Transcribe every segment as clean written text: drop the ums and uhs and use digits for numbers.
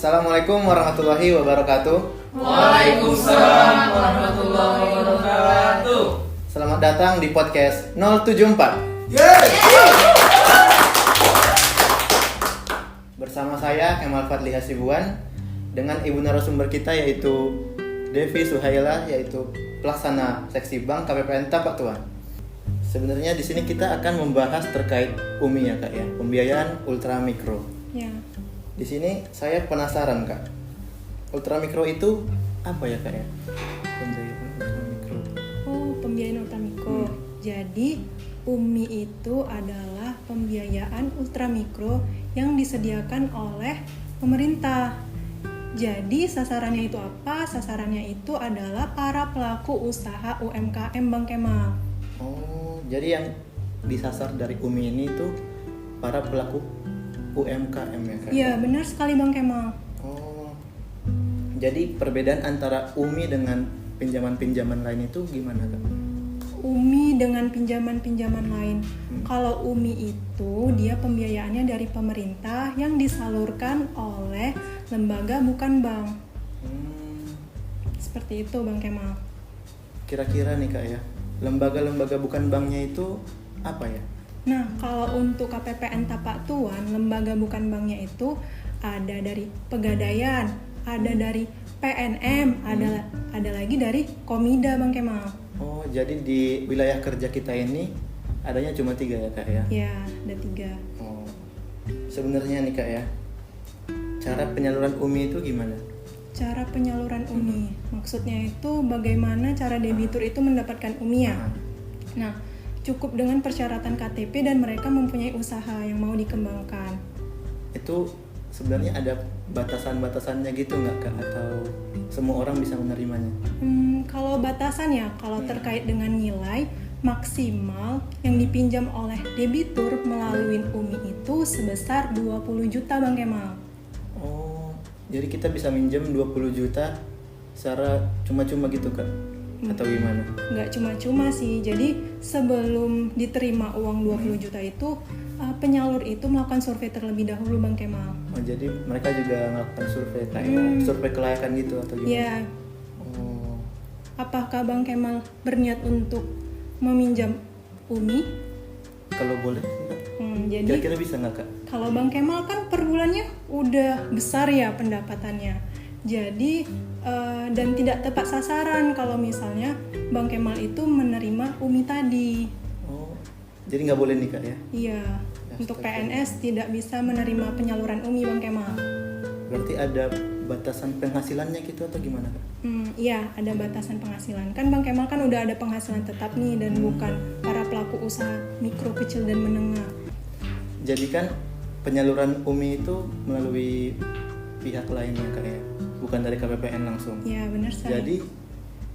Assalamualaikum warahmatullahi wabarakatuh. Waalaikumsalam warahmatullahi wabarakatuh. Selamat datang di podcast 074. Bersama saya Kemal Fadli Hasibuan dengan ibu narasumber kita yaitu Devi Suhaila, yaitu pelaksana seksi bank KPPN Tapak Tuan. Sebenarnya di sini kita akan membahas terkait UMI ya Kak ya, pembiayaan ultramikro. Ya. Di sini saya penasaran Kak, ultramikro itu apa ya Kak ya? Pembiayaan ultramikro. Oh, pembiayaan ultramikro. Jadi UMI itu adalah pembiayaan ultramikro yang disediakan oleh pemerintah. Jadi sasarannya itu apa? Sasarannya itu adalah para pelaku usaha UMKM Bang Kemal. Oh, jadi yang disasar dari UMI ini tuh para pelaku UMKM ya Kak? Iya, benar sekali Bang Kemal. Oh, jadi perbedaan antara UMI dengan pinjaman-pinjaman lain itu gimana Kak? UMI dengan pinjaman-pinjaman lain. Kalau UMI itu dia pembiayaannya dari pemerintah yang disalurkan oleh lembaga bukan bank. Seperti itu Bang Kemal. Kira-kira nih Kak ya, lembaga-lembaga bukan banknya itu apa ya? Nah, kalau untuk KPPN Tapak Tuan, lembaga bukan banknya itu ada dari Pegadaian, ada dari PNM, ada lagi dari Komida Bang Kemal. Oh, jadi di wilayah kerja kita ini adanya cuma 3 ya Kak ya? Ya, ada 3. Oh, sebenarnya nih Kak ya, cara penyaluran UMI itu gimana? Cara penyaluran UMI, maksudnya itu bagaimana cara debitur itu mendapatkan UMI ya? Nah, cukup dengan persyaratan KTP dan mereka mempunyai usaha yang mau dikembangkan. Itu sebenarnya ada batasan-batasannya gitu nggak Kak? Atau semua orang bisa menerimanya? Kalau batasan ya, kalau terkait dengan nilai maksimal yang dipinjam oleh debitur melalui UMI itu sebesar 20 juta Bang Kemal. Oh, jadi kita bisa minjem 20 juta secara cuma-cuma gitu Kak? Atau gimana? Nggak cuma-cuma sih, jadi sebelum diterima uang 20 juta itu penyalur itu melakukan survei terlebih dahulu Bang Kemal. Oh, jadi mereka juga melakukan survei kayak survei kelayakan gitu atau gimana? Ya, Oh, apakah Bang Kemal berniat untuk meminjam UMI? kalau boleh Kak, Jadi kira-kira bisa nggak Kak? kalau Bang Kemal kan per bulannya udah besar ya pendapatannya. Jadi dan tidak tepat sasaran kalau misalnya Bang Kemal itu menerima UMI tadi. Oh, jadi nggak boleh nih Kak ya? Iya, untuk PNS tidak bisa menerima penyaluran UMI Bang Kemal. Berarti ada batasan penghasilannya gitu atau gimana Kak? Iya, ada batasan penghasilan. Kan Bang Kemal kan udah ada penghasilan tetap nih dan bukan para pelaku usaha mikro, kecil, dan menengah. Jadi kan penyaluran UMI itu melalui pihak lain ya Kak ya? Bukan dari KPPN langsung. Iya, benar sekali. Jadi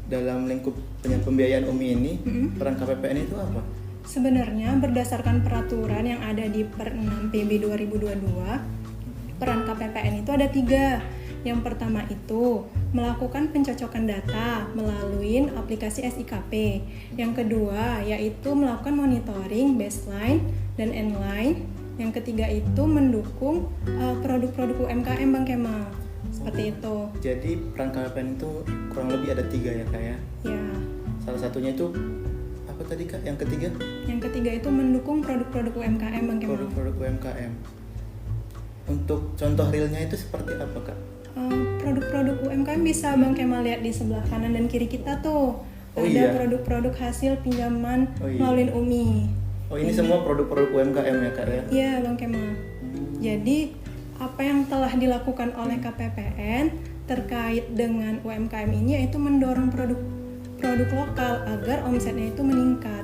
dalam lingkup pembiayaan UMI ini, peran KPPN itu apa? Sebenarnya berdasarkan peraturan yang ada di Per 6 PB 2022, peran KPPN itu ada 3. Yang pertama itu melakukan pencocokan data melalui aplikasi SIKP. Yang kedua yaitu melakukan monitoring baseline dan endline. Yang ketiga itu mendukung produk-produk UMKM Bang Kemal. Seperti itu. Jadi peran KPPN itu kurang lebih ada 3 ya Kak ya? Ya. Salah satunya itu apa tadi Kak? Yang ketiga? Yang ketiga itu mendukung produk-produk UMKM Bang Kemal. Produk-produk UMKM. Untuk contoh realnya itu seperti apa Kak? Produk-produk UMKM bisa Bang Kemal lihat di sebelah kanan dan kiri kita tuh. Oh, ada iya. produk-produk hasil pinjaman Oh, iya. melalui UMI. Oh, ini semua produk-produk UMKM ya Kak ya? Iya Bang Kemal. Jadi apa yang telah dilakukan oleh KPPN terkait dengan UMKM ini yaitu mendorong produk lokal agar omsetnya itu meningkat.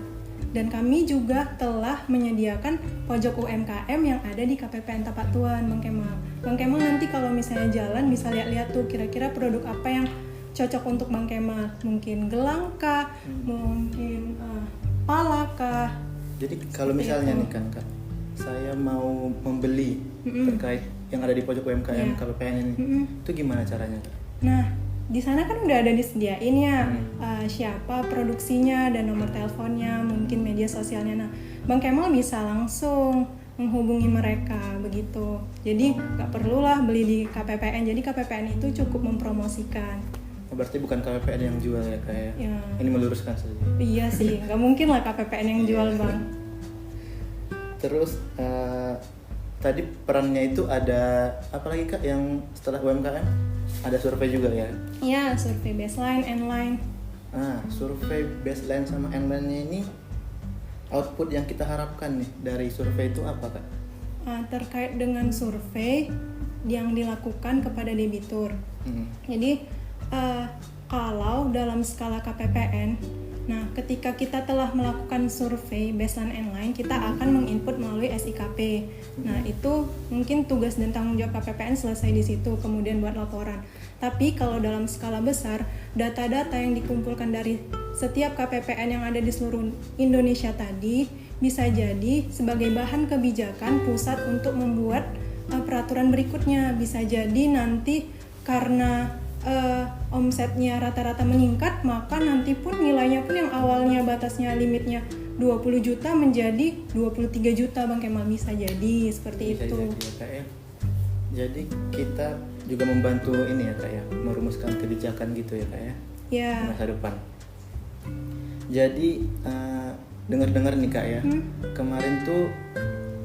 Dan kami juga telah menyediakan pojok UMKM yang ada di KPPN Tapak Tuan Bang Kemal. Bang Kemal nanti kalau misalnya jalan bisa lihat-lihat tuh kira-kira produk apa yang cocok untuk Bang Kemal. Mungkin gelang kah, mungkin pala kah. Jadi kalau misalnya nih kan Kak, saya mau membeli terkait yang ada di pojok UMKM KPPN ini, itu gimana caranya Kak? Nah, di sana kan udah ada disediain ya siapa produksinya dan nomor teleponnya, mungkin media sosialnya. Nah, Bang Kemal bisa langsung menghubungi mereka begitu. Jadi nggak perlulah beli di KPPN. Jadi KPPN itu cukup mempromosikan. Berarti bukan KPPN yang jual ya Kak ya? Ya. Ini meluruskan saja. Iya sih, nggak mungkin lah KPPN yang jual bang. Terus tadi perannya itu ada apa lagi Kak yang setelah UMKM? Ada survei juga ya? Iya, survei baseline, endline. Survei baseline sama endline-nya ini output yang kita harapkan nih dari survei itu apa Kak? Terkait dengan survei yang dilakukan kepada debitur. Jadi kalau dalam skala KPPN, nah ketika kita telah melakukan survei baseline endline, kita akan menginput melalui SIKP. Nah itu mungkin tugas dan tanggung jawab KPPN selesai di situ, kemudian buat laporan. Tapi kalau dalam skala besar, data-data yang dikumpulkan dari setiap KPPN yang ada di seluruh Indonesia tadi bisa jadi sebagai bahan kebijakan pusat untuk membuat peraturan berikutnya. Bisa jadi nanti karena omsetnya rata-rata meningkat, maka nanti pun nilainya pun yang awalnya batasnya limitnya 20 juta menjadi 23 juta Bang Kemal, bisa jadi seperti Bisa itu. jadi ya Kak ya. Jadi kita juga membantu ini ya Kak ya, merumuskan kebijakan gitu ya Kak ya, Ya. masa depan. Jadi dengar-dengar nih Kak ya, kemarin tuh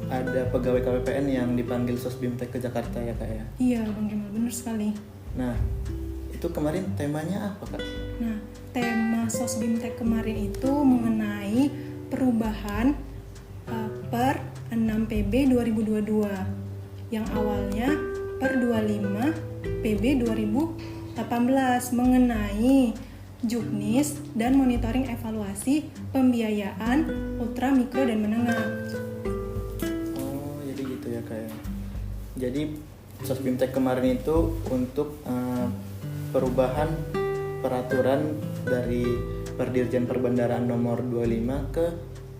ada pegawai KPPN yang dipanggil Sosbimtek ke Jakarta ya Kak ya. Iya Bang Kemal, benar sekali. Nah, itu kemarin temanya apa Kak? Nah, tema Sosbimtek kemarin itu mengenai perubahan per 6 PB 2022 yang awalnya per 25 PB 2018 mengenai juknis dan monitoring evaluasi pembiayaan ultra, mikro, dan menengah. Oh, jadi gitu ya Kak ya. Jadi Sosbimtek kemarin itu untuk perubahan peraturan dari Perdirjen Perbendaraan nomor 25 ke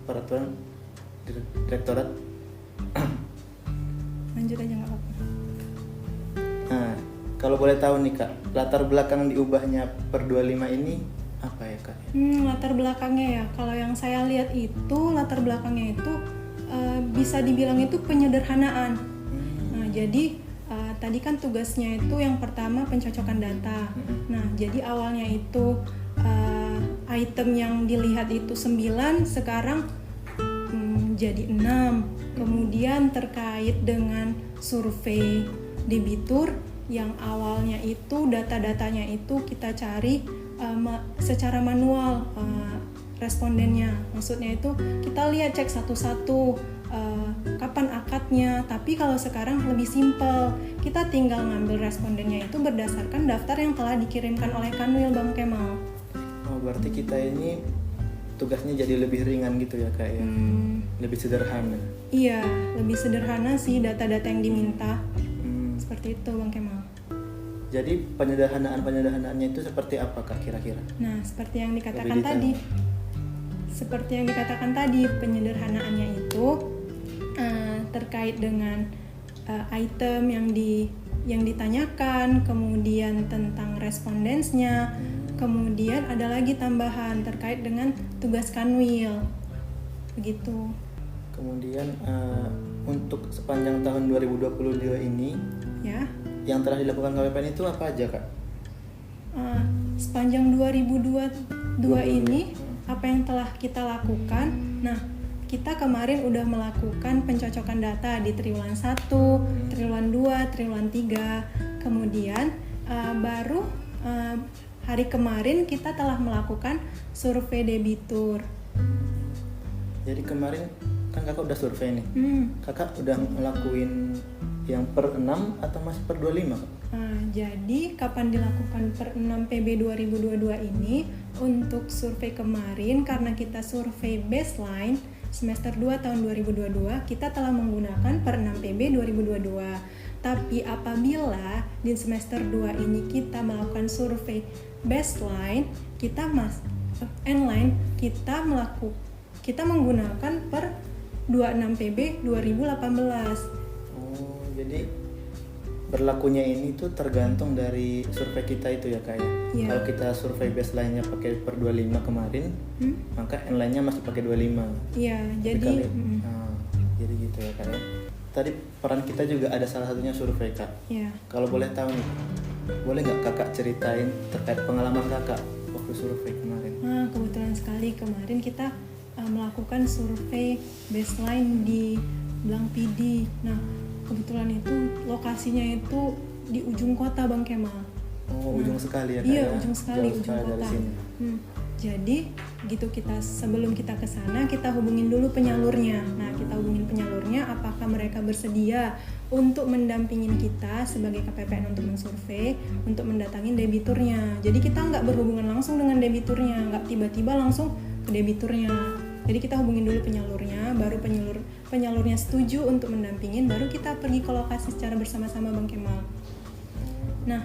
peraturan Direktorat. Lanjut aja nggak apa-apa. Nah, kalau boleh tahu nih Kak, latar belakang diubahnya per 25 ini apa ya Kak? Latar belakangnya ya, kalau yang saya lihat itu latar belakangnya itu bisa dibilang itu penyederhanaan. Nah, jadi tadi kan tugasnya itu yang pertama pencocokan data. Nah, jadi awalnya itu item yang dilihat itu 9, sekarang jadi 6. Kemudian terkait dengan survei debitur yang awalnya itu data-datanya itu kita cari secara manual respondennya. Maksudnya itu kita lihat cek satu-satu kapan akadnya. Tapi kalau sekarang lebih simpel, kita tinggal ngambil respondennya itu berdasarkan daftar yang telah dikirimkan oleh Kanwil Bang Kemal. Oh, berarti kita ini tugasnya jadi lebih ringan gitu ya Kak ya? Lebih sederhana. Iya, lebih sederhana sih data-data yang diminta. Seperti itu Bang Kemal. Jadi penyederhanaannya itu seperti apa Kak kira-kira? Nah, seperti yang dikatakan Lebih detail. tadi. Seperti yang dikatakan tadi, penyederhanaannya itu terkait dengan item yang ditanyakan, kemudian tentang respondensnya, kemudian ada lagi tambahan terkait dengan tugas Kanwil. Begitu. Kemudian untuk sepanjang tahun 2022 ini Ya. yang telah dilakukan KPPN itu apa aja Kak? Sepanjang 2022 ini apa yang telah kita lakukan? Nah, kita kemarin udah melakukan pencocokan data di triwulan 1, triwulan 2, triwulan 3. Kemudian baru hari kemarin kita telah melakukan survei debitur. Jadi kemarin kan Kakak udah survei nih. Kakak udah ngelakuin yang per 6 atau masih per 25 Kak? Jadi kapan dilakukan per 6 PB 2022 ini? Untuk survei kemarin karena kita survei baseline semester 2 tahun 2022, kita telah menggunakan per 6 PB 2022. Tapi apabila di semester 2 ini kita melakukan survei baseline, endline, kita menggunakan per 26 PB 2018. Oh, jadi berlakunya ini tuh tergantung dari survei kita itu ya Kak ya? Iya. Kalau kita survei baseline-nya pakai per 25 kemarin, maka endline-nya masih pakai 25. Iya, Tapi jadi Jadi gitu ya Kak ya. Tadi peran kita juga ada salah satunya survei Kak. Ya. Kalau boleh tahu nih, boleh nggak Kakak ceritain terkait pengalaman Kakak waktu survei kemarin? Nah, kebetulan sekali kemarin kita melakukan survei baseline di Blang PD. Nah, kebetulan itu lokasinya itu di ujung kota Bang Kemal. Oh, ujung sekali ya Kak Iya, ya? ujung sekali, Jauh ujung sekali dari kota. sini. Jadi gitu kita sebelum kita ke sana kita hubungin dulu penyalurnya. Nah, kita hubungin penyalurnya apakah mereka bersedia untuk mendampingin kita sebagai KPPN untuk mensurvei, untuk mendatangin debiturnya. Jadi kita nggak berhubungan langsung dengan debiturnya, nggak tiba-tiba langsung ke debiturnya. Jadi kita hubungin dulu penyalurnya, baru penyalurnya setuju untuk mendampingin, baru kita pergi ke lokasi secara bersama-sama Bang Kemal. Nah,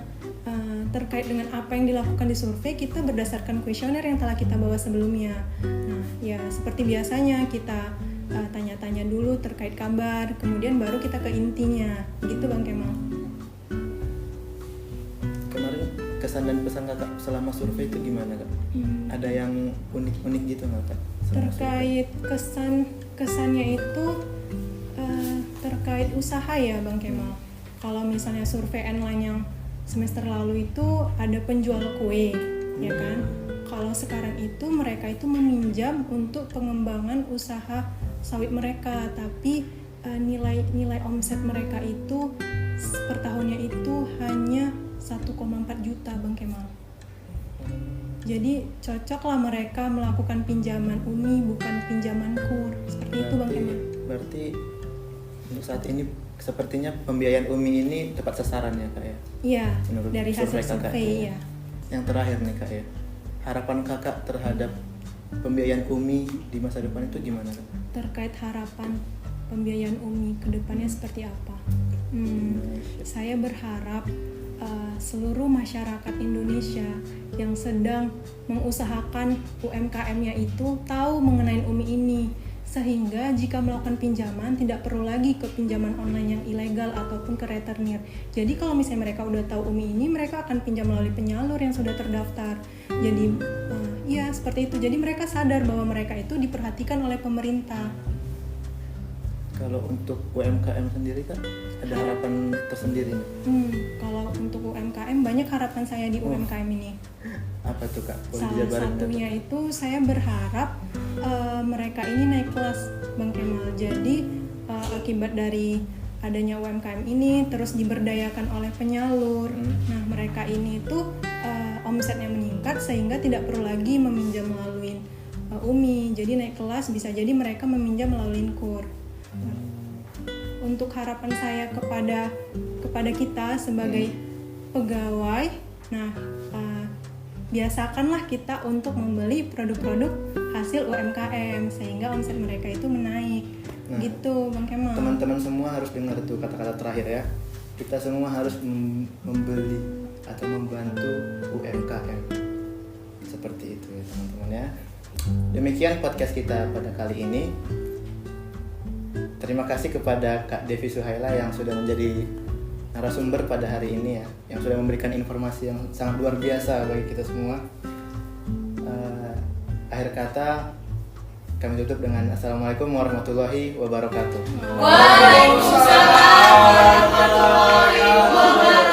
terkait dengan apa yang dilakukan di survei, kita berdasarkan kuesioner yang telah kita bawa sebelumnya. Nah, ya seperti biasanya kita tanya-tanya dulu terkait kabar, kemudian baru kita ke intinya, gitu Bang Kemal. Kemarin kesan dan pesan Kakak selama survei itu gimana Kak? Ada yang unik-unik gitu nggak Kak? Terkait kesannya itu terkait usaha ya Bang Kemal. Kalau misalnya survei online yang semester lalu itu ada penjual kue, ya kan? Kalau sekarang itu mereka itu meminjam untuk pengembangan usaha sawit mereka, tapi nilai omset mereka itu per tahunnya itu hanya 1,4 juta Bang Kemal. Jadi cocoklah mereka melakukan pinjaman UMI bukan pinjaman KUR, seperti itu Bang Kemal. Berarti untuk saat ini sepertinya pembiayaan UMI ini tepat sasaran ya Kak ya? Iya, Menurut dari hasil Kakak survei ya. Yang terakhir nih Kak ya, harapan Kakak terhadap pembiayaan UMI di masa depan itu gimana Kak? Terkait harapan pembiayaan UMI ke depannya seperti apa? Saya berharap seluruh masyarakat Indonesia yang sedang mengusahakan UMKM-nya itu tahu mengenai UMI ini, sehingga jika melakukan pinjaman tidak perlu lagi ke pinjaman online yang ilegal ataupun ke returnir. Jadi kalau misalnya mereka udah tahu UMI ini, mereka akan pinjam melalui penyalur yang sudah terdaftar. Jadi ya seperti itu. Jadi mereka sadar bahwa mereka itu diperhatikan oleh pemerintah. Kalau untuk UMKM sendiri Kak, ada harapan tersendiri nih? Kalau untuk UMKM banyak harapan saya di UMKM ini. Apa tuh Kak? Boleh Salah dijabarin nggak, satunya itu saya berharap mereka ini naik kelas Bang Kemal. Jadi akibat dari adanya UMKM ini terus diberdayakan oleh penyalur. Nah mereka ini tuh omsetnya meningkat sehingga tidak perlu lagi meminjam melalui UMI. Jadi naik kelas bisa jadi mereka meminjam melalui KUR. Untuk harapan saya kepada kita sebagai pegawai, nah biasakanlah kita untuk membeli produk-produk hasil UMKM sehingga omset mereka itu menaik. Nah, gitu Bang Kemal. Teman-teman semua harus dengar tuh kata-kata terakhir ya. Kita semua harus membeli atau membantu UMKM. Seperti itu ya teman-teman ya. Demikian podcast kita pada kali ini. Terima kasih kepada Kak Devi Suhaila yang sudah menjadi narasumber pada hari ini ya, yang sudah memberikan informasi yang sangat luar biasa bagi kita semua. Akhir kata kami tutup dengan Assalamualaikum warahmatullahi wabarakatuh. Waalaikumsalam warahmatullahi wabarakatuh.